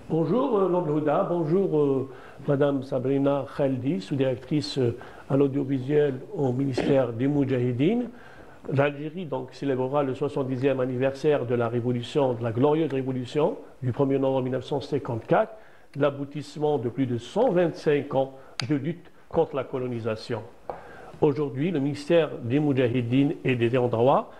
Bonjour Lord Houda, bonjour Madame Sabrina Khaldi, sous-directrice à l'audiovisuel au ministère des Moudjahidines. L'Algérie donc célébrera le 70e anniversaire de la révolution, de la glorieuse révolution du 1er novembre 1954, l'aboutissement de plus de 125 ans de lutte contre la colonisation. Aujourd'hui, le ministère des Moudjahidines et des Ayants droit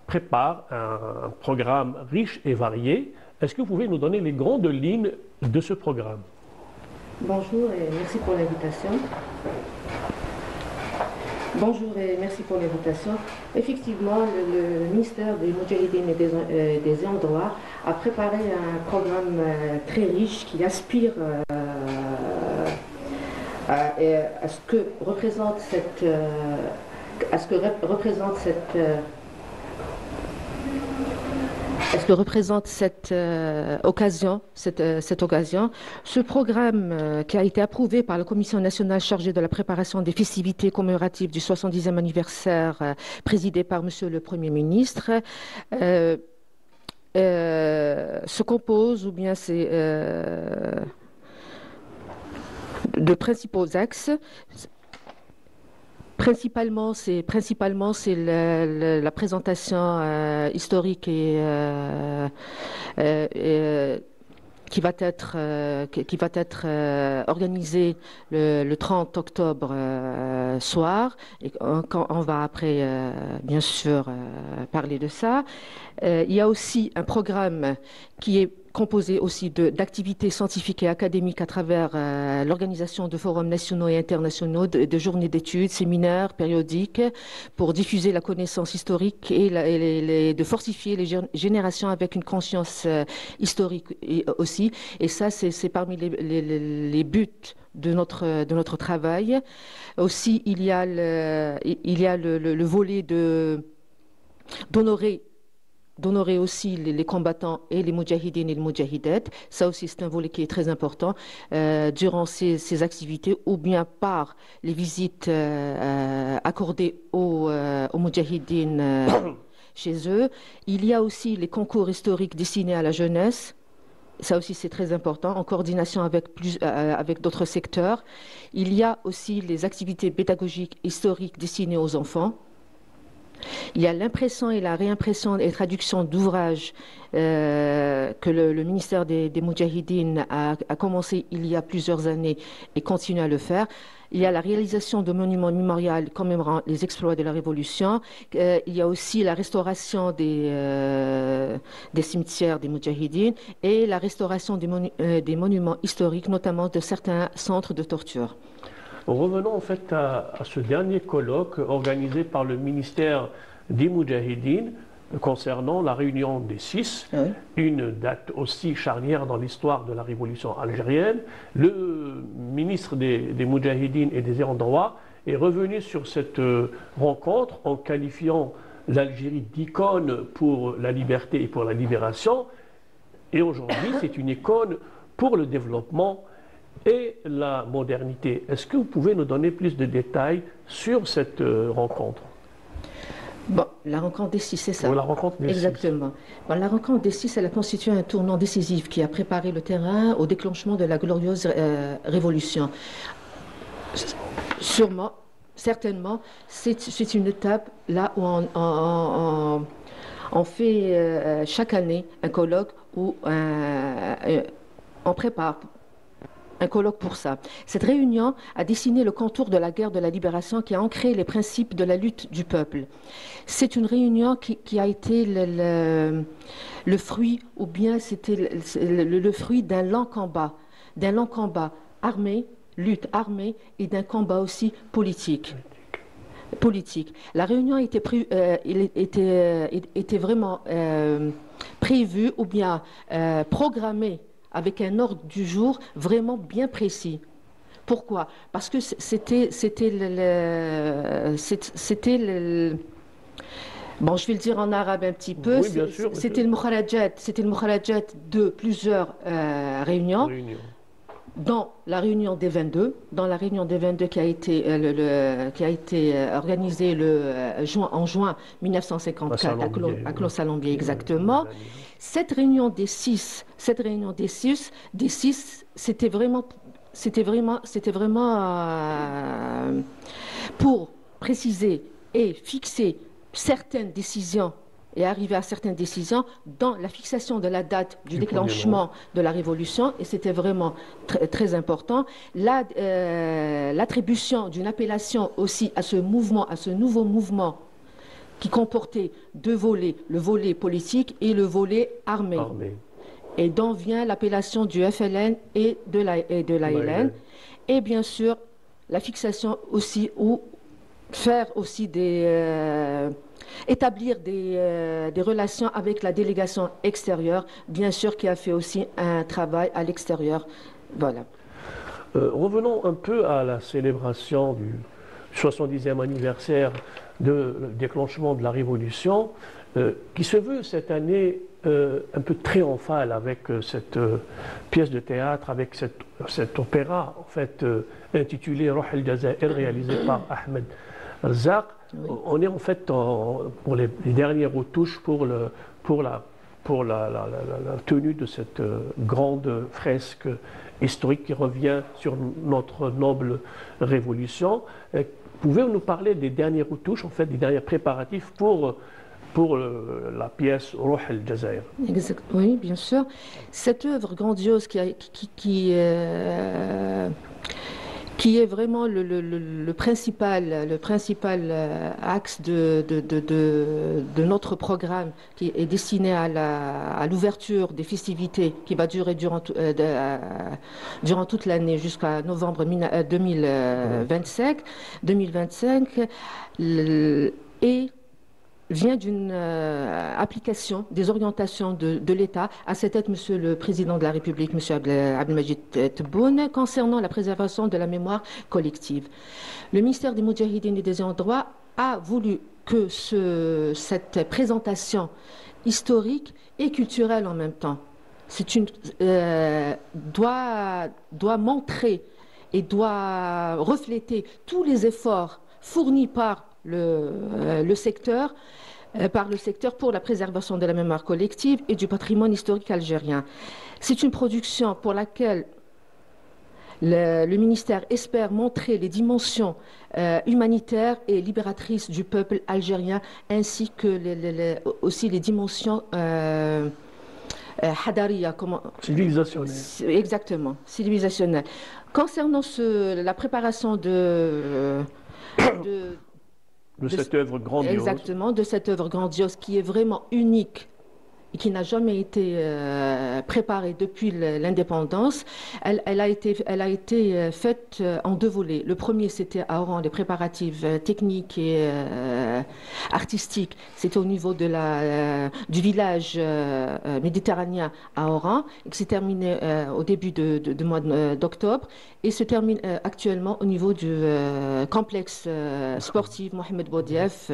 prépare un programme riche et varié. Est-ce que vous pouvez nous donner les grandes lignes de ce programme? Bonjour et merci pour l'invitation. Bonjour et merci pour l'invitation. Effectivement, le ministère des Moudjahidines et des Ayants droit a préparé un programme très riche qui aspire à ce que représente cette occasion. Ce programme qui a été approuvé par la Commission nationale chargée de la préparation des festivités commémoratives du 70e anniversaire, présidée par Monsieur le Premier ministre, se compose, ou bien c'est de principaux axes. Principalement, c'est la présentation historique et qui va être organisée le 30 octobre soir, et quand on va après bien sûr parler de ça. Il y a aussi un programme qui est composé aussi d'activités scientifiques et académiques à travers l'organisation de forums nationaux et internationaux, de journées d'études, séminaires périodiques pour diffuser la connaissance historique et de fortifier les générations avec une conscience historique aussi. Et ça, c'est parmi les buts de notre travail. Aussi, il y a le volet d'honorer aussi les combattants et les moudjahidines et les moudjahidettes. Ça aussi, c'est un volet qui est très important durant ces activités, ou bien par les visites accordées aux moudjahidines chez eux. Il y a aussi les concours historiques destinés à la jeunesse. Ça aussi, c'est très important, en coordination avec d'autres secteurs. Il y a aussi les activités pédagogiques historiques destinées aux enfants. Il y a l'impression et la réimpression et traduction d'ouvrages que le ministère des Moudjahidines a commencé il y a plusieurs années et continue à le faire. Il y a la réalisation de monuments mémoriaux commémorant les exploits de la Révolution. Il y a aussi la restauration des cimetières des Moudjahidines et la restauration des monuments historiques, notamment de certains centres de torture. Revenons en fait à ce dernier colloque organisé par le ministère des Moudjahidines concernant la réunion des 6, oui. Une date aussi charnière dans l'histoire de la révolution algérienne. Le ministre des Moudjahidines et des Ayants droit est revenu sur cette rencontre en qualifiant l'Algérie d'icône pour la liberté et pour la libération. Et aujourd'hui, c'est une icône pour le développement et la modernité. Est-ce que vous pouvez nous donner plus de détails sur cette rencontre? Bon, la rencontre des 6, c'est ça. Oui, la rencontre des 6. Exactement. Bon, la rencontre des 6, elle a constitué un tournant décisif qui a préparé le terrain au déclenchement de la glorieuse révolution. Sûrement, certainement, c'est une étape là où on fait chaque année un colloque où on prépare un colloque pour ça. Cette réunion a dessiné le contour de la guerre de la libération qui a ancré les principes de la lutte du peuple. C'est une réunion qui a été le fruit, ou bien c'était le fruit d'un long combat armé, lutte armée, et d'un combat aussi politique. La réunion était vraiment prévue ou bien programmée avec un ordre du jour vraiment bien précis. Pourquoi? Parce que c'était bon, je vais le dire en arabe un petit peu. Oui, bien sûr. C'était le mukharajat de plusieurs réunions. dans la réunion des 22, qui a été, organisée en juin 1954 à Clos-Salambier, exactement. Cette réunion des six, c'était vraiment pour préciser et fixer certaines décisions et arriver à certaines décisions dans la fixation de la date du déclenchement de la révolution, et c'était vraiment très important. L'attribution d'une appellation aussi à ce nouveau mouvement qui comportait deux volets, le volet politique et le volet armé. Et dont vient l'appellation du FLN et de l'ALN. Et bien sûr, la fixation aussi, ou faire aussi établir des relations avec la délégation extérieure, bien sûr, qui a fait aussi un travail à l'extérieur. Voilà. Revenons un peu à la célébration du 70e anniversaire du déclenchement de la Révolution, qui se veut cette année un peu triomphale avec cette pièce de théâtre, avec cet opéra en fait intitulé Ruh al-Jazair, réalisé par Ahmed Rzaq. Oui. On est en fait pour les dernières retouches pour la tenue de cette grande fresque historique qui revient sur notre noble révolution. Pouvez-vous nous parler des dernières retouches, en fait, des derniers préparatifs pour la pièce Ruh al-Jazair? Oui, bien sûr. Cette œuvre grandiose qui est vraiment le principal axe de notre programme, qui est destiné à l'ouverture des festivités qui va durer durant toute l'année jusqu'à novembre 2025, et vient d'une application des orientations de l'État. À cette tête, Monsieur le Président de la République, Monsieur Abdelmajid Tebboune, concernant la préservation de la mémoire collective. Le ministère des Moudjahidines et des Endroits a voulu que cette présentation historique et culturelle en même temps doit montrer et doit refléter tous les efforts fournis par le secteur pour la préservation de la mémoire collective et du patrimoine historique algérien. C'est une production pour laquelle le ministère espère montrer les dimensions humanitaires et libératrices du peuple algérien, ainsi que aussi les dimensions hadariya, civilisationnelle. Exactement, civilisationnelle. Concernant la préparation de cette œuvre grandiose. Exactement, de cette œuvre grandiose qui est vraiment unique et qui n'a jamais été préparée depuis l'indépendance. Elle a été faite en deux volets. Le premier, c'était à Oran, les préparatifs techniques et artistiques. C'était au niveau du village méditerranéen à Oran, et qui s'est terminé au début du mois d'octobre, et se termine actuellement au niveau du complexe sportif Mohamed Boudiaf,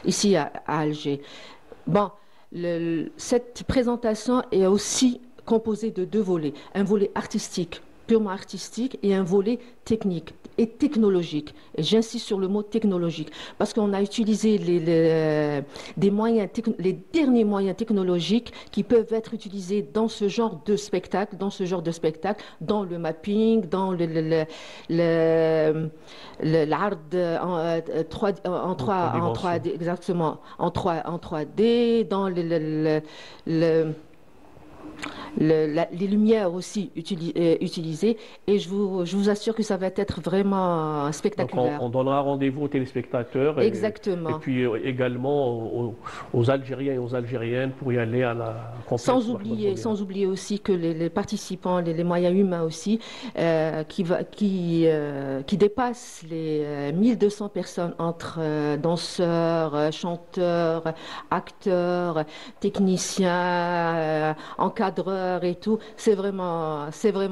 ici à Alger. Bon. Cette présentation est aussi composée de deux volets. Un volet artistique, purement artistique, et un volet technique et technologique. Et j'insiste sur le mot technologique, parce qu'on a utilisé les derniers moyens technologiques qui peuvent être utilisés dans ce genre de spectacle, dans le mapping, dans l'art en 3D, exactement, en 3D, dans les lumières aussi utilisées, et je vous assure que ça va être vraiment spectaculaire. Donc on donnera rendez-vous aux téléspectateurs. Exactement. Et puis également aux Algériens et aux Algériennes pour y aller à la compétition. Sans oublier aussi que les participants, les moyens humains aussi, qui dépassent les 1200 personnes entre danseurs, chanteurs, acteurs, techniciens, encadreurs, couleurs et tout, c'est vraiment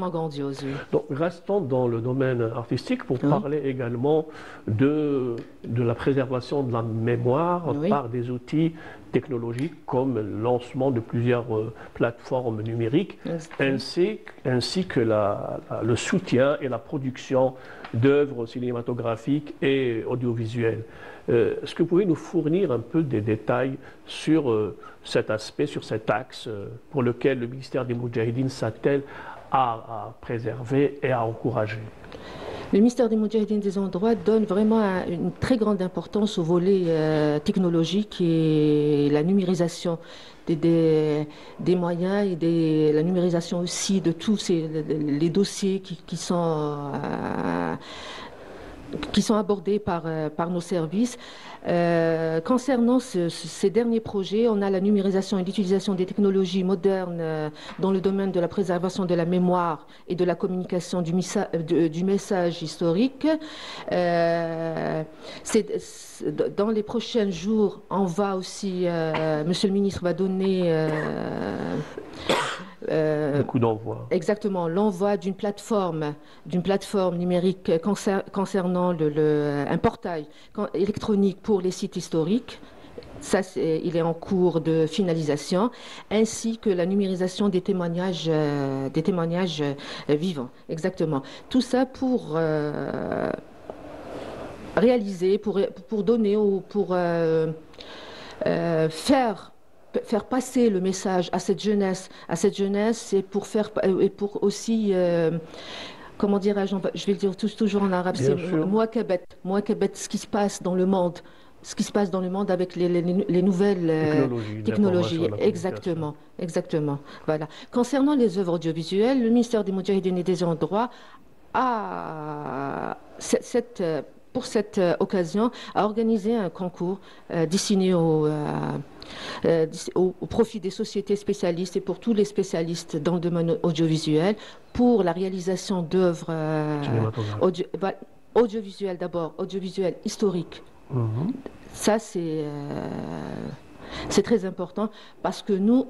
grandiose. Oui. Donc, restons dans le domaine artistique pour parler également de la préservation de la mémoire par des outils technologiques comme le lancement de plusieurs plateformes numériques, ainsi que le soutien et la production d'œuvres cinématographiques et audiovisuelles. Est-ce que vous pouvez nous fournir un peu des détails sur cet aspect, sur cet axe pour lequel le ministère des Moudjahidines s'attelle à préserver et à encourager? Le ministère des Moudjahidines des endroits donne vraiment une très grande importance au volet technologique et la numérisation des moyens et la numérisation aussi de tous les dossiers qui sont abordés par nos services. Concernant ces derniers projets, on a la numérisation et l'utilisation des technologies modernes dans le domaine de la préservation de la mémoire et de la communication du message historique. Dans les prochains jours, on va aussi, Monsieur le ministre va donner le coup d'envoi. Exactement, l'envoi d'une plateforme numérique concernant un portail électronique pour les sites historiques. Ça, il est en cours de finalisation, ainsi que la numérisation des témoignages vivants. Exactement. Tout ça pour réaliser, pour donner ou pour faire passer le message à cette jeunesse et pour aussi comment dirais-je, je vais le dire toujours en arabe, c'est Mouakabet, ce qui se passe dans le monde. Ce qui se passe dans le monde avec les nouvelles technologies. Exactement. Voilà. Concernant les œuvres audiovisuelles, le ministère des Moudjahidines et des endroits pour cette occasion a organisé un concours destiné au profit des sociétés spécialistes et pour tous les spécialistes dans le domaine audiovisuel pour la réalisation d'œuvres audiovisuelles d'abord, audiovisuelles historiques. Ça, c'est très important parce que nous,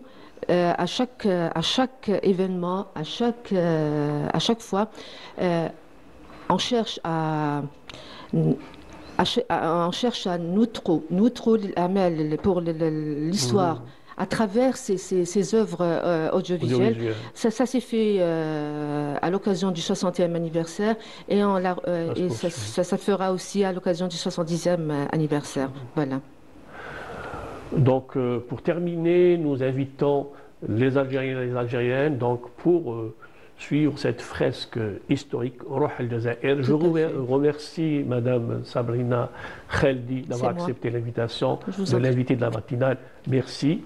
à chaque événement, à chaque fois, on cherche à l'amel pour l'histoire à travers ces œuvres audiovisuelles. Ça s'est fait à l'occasion du 60e anniversaire et ça fera aussi à l'occasion du 70e anniversaire. Voilà. Donc, pour terminer, nous invitons les Algériens et les Algériennes pour suivre cette fresque historique Rouh al-Jazair. Je remercie Madame Sabrina Khaldi d'avoir accepté l'invitation de l'invité de la matinale. Merci.